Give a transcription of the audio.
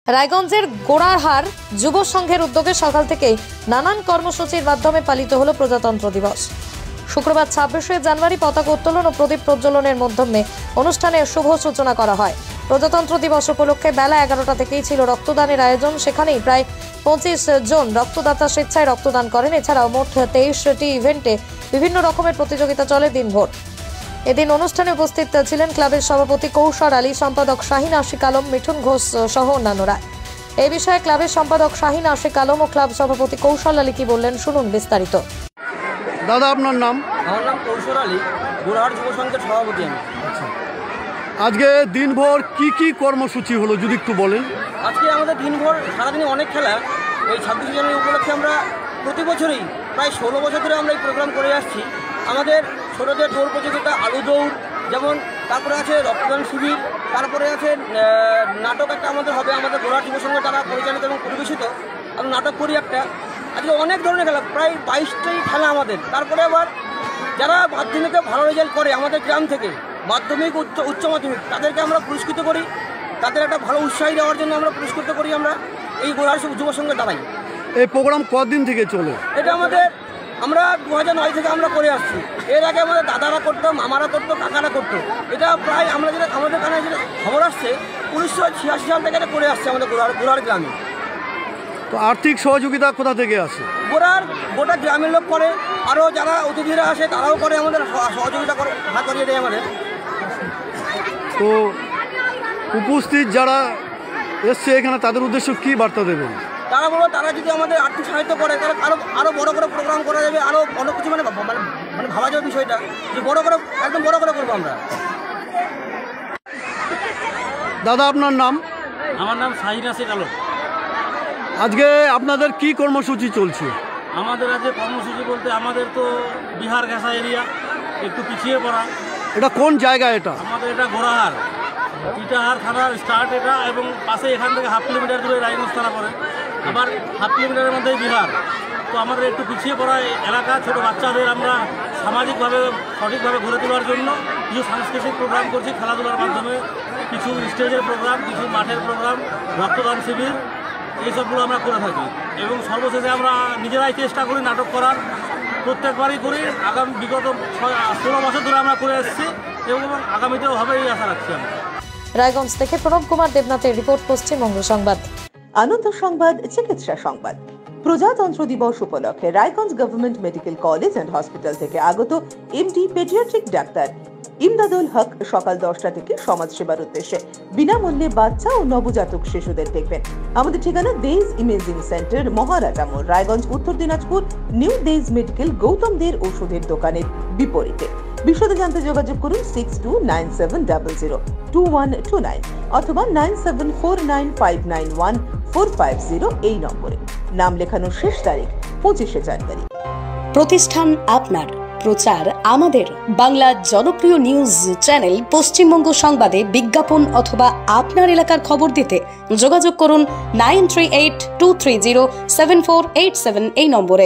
রায়গঞ্জের গোড়াহার যুব সংঘের উদ্যোগে সকাল থেকেই নানান কর্মসূচির মাধ্যমে পালিত হলো প্রজাতন্ত্র দিবস। শুক্রবার ২৬শে জানুয়ারি পতাকা উত্তোলন ও প্রদীপ প্রজ্বলনের মাধ্যমে অনুষ্ঠানের শুভ সূচনা করা হয়। প্রজাতন্ত্র দিবস উপলক্ষে বেলা ১১টা থেকেই ছিল রক্তদানের আয়োজন। সেখানেই প্রায় ২৫ জন রক্তদাতা স্বেচ্ছায় রক্তদান করেন। এছাড়াও মোট ২৩টি ইভেন্টে বিভিন্ন রকমের প্রতিযোগিতা চলে দিনভর। এদিন অনুষ্ঠানে উপস্থিত ছিলেন ক্লাবের সভাপতি কৌশল আলী, সম্পাদক শাহিন আশিক আলম, মিঠুন ঘোষ সহ অন্যান্যরা। এই বিষয়ে ক্লাবের সম্পাদক শাহিন আশিক আলম ও ক্লাব সভাপতি কৌশল আলী কি বললেন শুনুন বিস্তারিত। দাদা, আপনার নাম? আমার নাম কৌশল আলী, গোড়াহাট যুব সংঘের সভাপতি আমি। আজকে দিনভর কি কর্মসূচি হলো যদি একটু বলেন। আজকে আমাদের দিনভর সারাদিনে অনেক খেলা। এই ২৬ জানুয়ারি উপলক্ষে আমরা প্রতি বছরই প্রায় ১৬ বছর ধরে আমরা এই প্রোগ্রাম করে আসছি। আমাদের ছোটোদের দৌড় প্রতিযোগিতা, আলু দৌড় যেমন, তারপরে আছে রক্তদান শিবির, তারপরে আছে নাটক একটা আমাদের হবে, আমাদের গোড়াহাট যুব সংঘ দ্বারা পরিচালিত এবং পরিবেশিত। আমি নাটক করি একটা। আজকে অনেক ধরনের খেলা, প্রায় ২২টাই খেলা আমাদের। তারপরে আবার যারা মাধ্যমিকে ভালো রেজাল্ট করে আমাদের গ্রাম থেকে, মাধ্যমিক উচ্চ মাধ্যমিক, তাদেরকে আমরা পুরস্কৃত করি। তাদের একটা ভালো উৎসাহী দেওয়ার জন্য আমরা পুরস্কৃত করি আমরা এই গোড়াহাট যুব সংঘের দ্বারাই। এই প্রোগ্রাম কতদিন থেকে চলে? এটা আমরা ২০০৯ থেকে আমরা করে আসছি। এর আগে আমাদের দাদারা করতো, মামারা করতো, কাকারা করতো। এটা প্রায় আমরা আমাদের কানে যেটা খবর আসছে ১৯৮৬ সাল থেকে এটা করে আসছে আমাদের গোড়াহাট গ্রামে। তো আর্থিক সহযোগিতা কোথা থেকে আসে? গোটা গ্রামের লোক করে, আরও যারা অতিথিরা আসে তারাও করে, আমাদের সহযোগিতা করে, হাত করিয়ে দেয় আমাদের। তো উপস্থিত যারা এসছে এখানে তাদের উদ্দেশ্য কি বার্তা দেবেন? তারা বলো, তারা যদি আমাদের আর্থিক সাহায্য করে তাহলে আরও বড় করে প্রোগ্রাম করা যাবে, আরও অনেক কিছু মানে ভাবা যাবে বিষয়টা, যে একদম বড় করে করবো আমরা। দাদা, আপনার নাম? আমার নাম শাহিন আশিক আলম। আজকে আপনাদের কি কর্মসূচি চলছে? আমাদের আজকে কর্মসূচি বলতে আমাদের তো বিহার ঘেঁষা এরিয়া, একটু পিছিয়ে পড়া। এটা কোন জায়গা? এটা আমাদের এটা গোড়াহার, ইটাহার থানার স্টার্ট এটা, এবং পাশে এখান থেকে 1/2 কিলোমিটার দূরে রায়গঞ্জ থানা পড়ে, আবার 1/2 কিলোমিটারের মধ্যেই বিহার। তো আমাদের একটু পিছিয়ে পড়া এলাকা, ছোটো বাচ্চাদের আমরা সামাজিকভাবে সঠিকভাবে গড়ে তোলার জন্য কিছু সাংস্কৃতিক প্রোগ্রাম করছি, খেলাধুলার মাধ্যমে কিছু স্টেজের প্রোগ্রাম, কিছু মাঠের প্রোগ্রাম, রক্তদান শিবির, এইসবগুলো আমরা করে থাকি। এবং সর্বশেষে আমরা নিজেরাই চেষ্টা করি নাটক করার, প্রত্যেকবারই করি। বিগত 16 বছর ধরে আমরা করে এসেছি এবং আগামীতেও হবে এই আশা রাখছি আমরা। রায়গঞ্জ থেকে প্রণব কুমার দেবনাথের রিপোর্ট, পশ্চিমবঙ্গ সংবাদ। আনন্দ সংবাদ, চিকিৎসা সংবাদ। প্রজাতন্ত্র দিবস উপলক্ষে Raiganj government medical college and hospital থেকে আগত এমডি পেডিয়াট্রিক ডাক্তার ইমদাদুল হক সকাল 10টা থেকে সমাজসেবার উদ্দেশ্যে বিনামূল্যে বাচ্চা ও নবজাতক শিশুদের দেখবেন। আমাদের ঠিকানা দেজ ইমেজিং সেন্টার, মহারাজা মোড়, রায়গঞ্জ, উত্তর দিনাজপুর। নিউ দেজ মেডিকেল, গৌতম দের ওষুধের দোকানের বিপরীতে। বিশদে জানতে যোগাযোগ করুন 6297002129 অথবা 9749591450 এই নম্বরে। নাম লেখানোর শেষ তারিখ 25শে জানুয়ারি। প্রতিষ্ঠান আপনার, প্রচার আমাদের। বাংলা জনপ্রিয় নিউজ চ্যানেল পশ্চিমবঙ্গ সংবাদে বিজ্ঞাপন অথবা আপনার এলাকার খবর দিতে যোগাযোগ করুন 9382307487 এই নম্বরে।